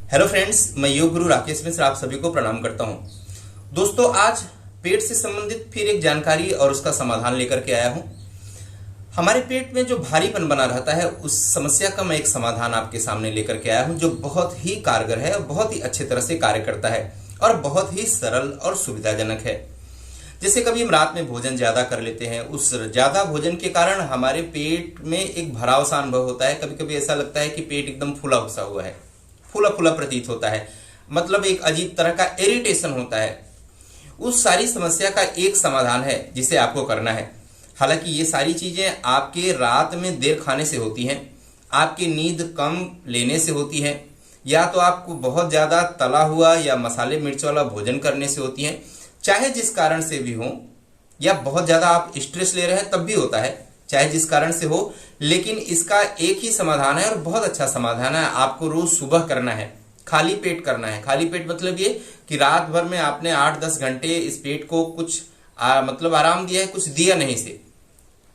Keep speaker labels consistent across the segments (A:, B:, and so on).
A: Hello friends, मैं योग गुरु राकेश मिश्र आप सभी को प्रणाम करता हूं। दोस्तों, आज पेट से संबंधित फिर एक जानकारी और उसका समाधान लेकर के आया हूं। हमारे पेट में जो भारीपन बना रहता है उस समस्या का मैं एक समाधान आपके सामने लेकर के आया हूं, जो बहुत ही कारगर है और बहुत ही अच्छी तरह से कार्य करता है और बहुत ही सरल और सुविधाजनक है। जैसे कभी हम रात में भोजन ज्यादा कर लेते हैं, उस ज्यादा भोजन के कारण हमारे पेट में एक भराव सा अनुभव होता है। कभी कभी ऐसा लगता है कि पेट एकदम फूला फूसा हुआ है, फूला फूला प्रतीत होता है, मतलब एक अजीब तरह का इरिटेशन होता है। उस सारी समस्या का एक समाधान है जिसे आपको करना है। हालांकि ये सारी चीजें आपके रात में देर खाने से होती हैं, आपकी नींद कम लेने से होती है, या तो आपको बहुत ज्यादा तला हुआ या मसाले मिर्च वाला भोजन करने से होती है। चाहे जिस कारण से भी हो, या बहुत ज्यादा आप स्ट्रेस ले रहे हैं तब भी होता है, चाहे जिस कारण से हो, लेकिन इसका एक ही समाधान है और बहुत अच्छा समाधान है। आपको रोज सुबह करना है, खाली पेट करना है। खाली पेट मतलब ये कि रात भर में आपने 8-10 घंटे इस पेट को कुछ मतलब आराम दिया है, कुछ दिया नहीं से।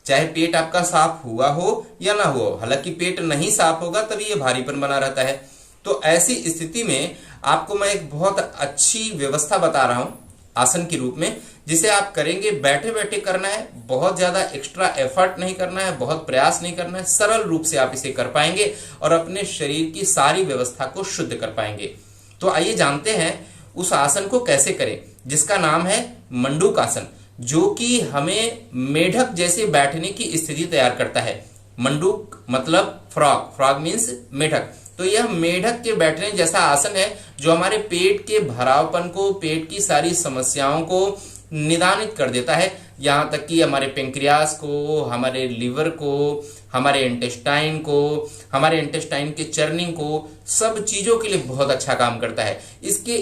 A: चाहे पेट आपका साफ हुआ हो या ना हुआ हो, हालांकि पेट नहीं साफ होगा तभी ये भारीपन बना रहता है। तो ऐसी स्थिति में आपको मैं एक बहुत अच्छी व्यवस्था बता रहा हूं आसन के रूप में, जिसे आप करेंगे। बैठे बैठे करना है, बहुत ज्यादा एक्स्ट्रा एफर्ट नहीं करना है, बहुत प्रयास नहीं करना है, सरल रूप से आप इसे कर पाएंगे और अपने शरीर की सारी व्यवस्था को शुद्ध कर पाएंगे। तो आइए जानते हैं उस आसन को कैसे करें, जिसका नाम है मंडूक आसन, जो कि हमें मेढक जैसे बैठने की स्थिति तैयार करता है। मंडूक मतलब फ्रॉग, फ्रॉग मीन्स मेढक। तो यह मेढक के बैठने जैसा आसन है जो हमारे पेट के भरावपन को, पेट की सारी समस्याओं को निदानित कर देता है। यहां तक कि हमारे पेंक्रियास को, हमारे लिवर को, हमारे इंटेस्टाइन को, हमारे इंटेस्टाइन के चर्निंग को, सब चीजों के लिए बहुत अच्छा काम करता है। इसके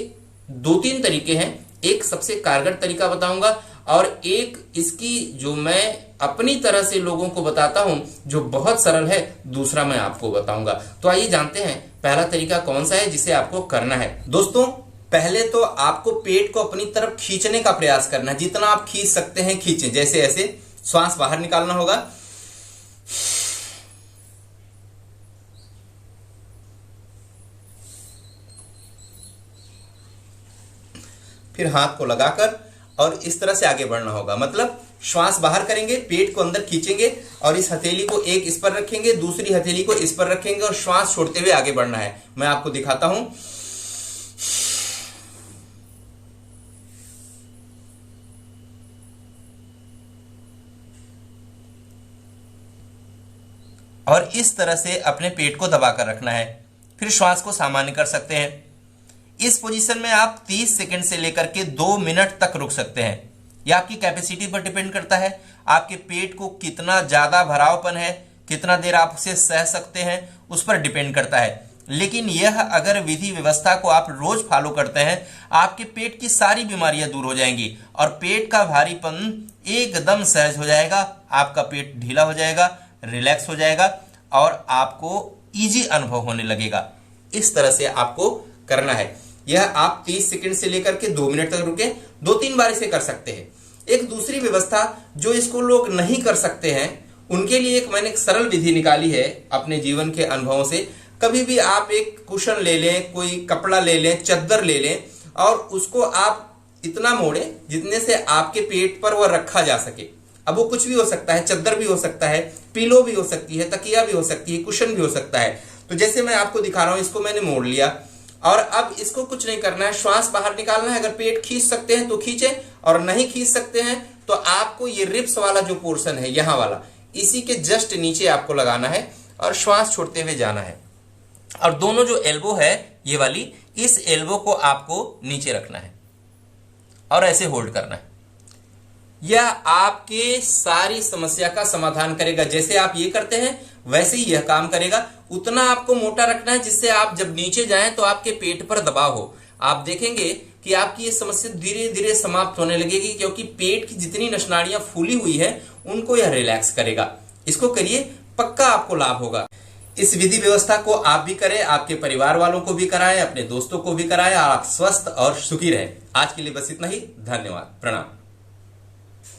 A: 2-3 तरीके हैं। एक सबसे कारगर तरीका बताऊंगा और एक इसकी जो मैं अपनी तरह से लोगों को बताता हूं जो बहुत सरल है, दूसरा मैं आपको बताऊंगा। तो आइए जानते हैं पहला तरीका कौन सा है जिसे आपको करना है। दोस्तों, पहले तो आपको पेट को अपनी तरफ खींचने का प्रयास करना है। जितना आप खींच सकते हैं खींचें, जैसे ऐसे श्वास बाहर निकालना होगा, फिर हाथ को लगाकर और इस तरह से आगे बढ़ना होगा। मतलब श्वास बाहर करेंगे, पेट को अंदर खींचेंगे और इस हथेली को एक इस पर रखेंगे, दूसरी हथेली को इस पर रखेंगे और श्वास छोड़ते हुए आगे बढ़ना है। मैं आपको दिखाता हूं। और इस तरह से अपने पेट को दबाकर रखना है। फिर श्वास को सामान्य कर सकते हैं। इस पोजीशन में आप 30 सेकंड से लेकर के 2 मिनट तक रुक सकते हैं। यह आपकी कैपेसिटी पर डिपेंड करता है, आपके पेट को कितना ज्यादा भरावपन है, कितना देर आप उसे सह सकते हैं, उस पर डिपेंड करता है। लेकिन यह अगर विधि व्यवस्था को आप रोज फॉलो करते हैं, आपके पेट की सारी बीमारियां दूर हो जाएंगी और पेट का भारीपन एकदम सहज हो जाएगा। आपका पेट ढीला हो जाएगा, रिलैक्स हो जाएगा और आपको इजी अनुभव होने लगेगा। इस तरह से आपको करना है। यह आप 30 सेकंड से लेकर के 2 मिनट तक रुके, 2-3 बार इसे कर सकते हैं। एक दूसरी व्यवस्था जो इसको लोग नहीं कर सकते हैं, उनके लिए मैंने एक सरल विधि निकाली है अपने जीवन के अनुभवों से। कभी भी आप एक कुशन ले लें, कोई कपड़ा ले लें, चद्दर ले लें और उसको आप इतना मोड़ें जितने से आपके पेट पर वह रखा जा सके। अब वो कुछ भी हो सकता है, चद्दर भी हो सकता है, पिलो भी हो सकती है, तकिया भी हो सकती है, कुशन भी हो सकता है। तो जैसे मैं आपको दिखा रहा हूं, इसको मैंने मोड़ लिया और अब इसको कुछ नहीं करना है, श्वास बाहर निकालना है। अगर पेट खींच सकते हैं तो खींचे और नहीं खींच सकते हैं तो आपको ये रिब्स वाला जो पोर्शन है, यहां वाला, इसी के जस्ट नीचे आपको लगाना है और श्वास छोड़ते हुए जाना है। और दोनों जो एल्बो है, ये वाली, इस एल्बो को आपको नीचे रखना है और ऐसे होल्ड करना है। यह आपके सारी समस्या का समाधान करेगा। जैसे आप ये करते हैं वैसे ही यह काम करेगा। उतना आपको मोटा रखना है जिससे आप जब नीचे जाएं तो आपके पेट पर दबाव हो। आप देखेंगे कि आपकी ये समस्या धीरे धीरे समाप्त होने लगेगी, क्योंकि पेट की जितनी नसनाड़ियां फूली हुई है उनको यह रिलैक्स करेगा। इसको करिए, पक्का आपको लाभ होगा। इस विधि व्यवस्था को आप भी करें, आपके परिवार वालों को भी कराएं, अपने दोस्तों को भी कराएं। आप स्वस्थ और सुखी रहें। आज के लिए बस इतना ही। धन्यवाद, प्रणाम।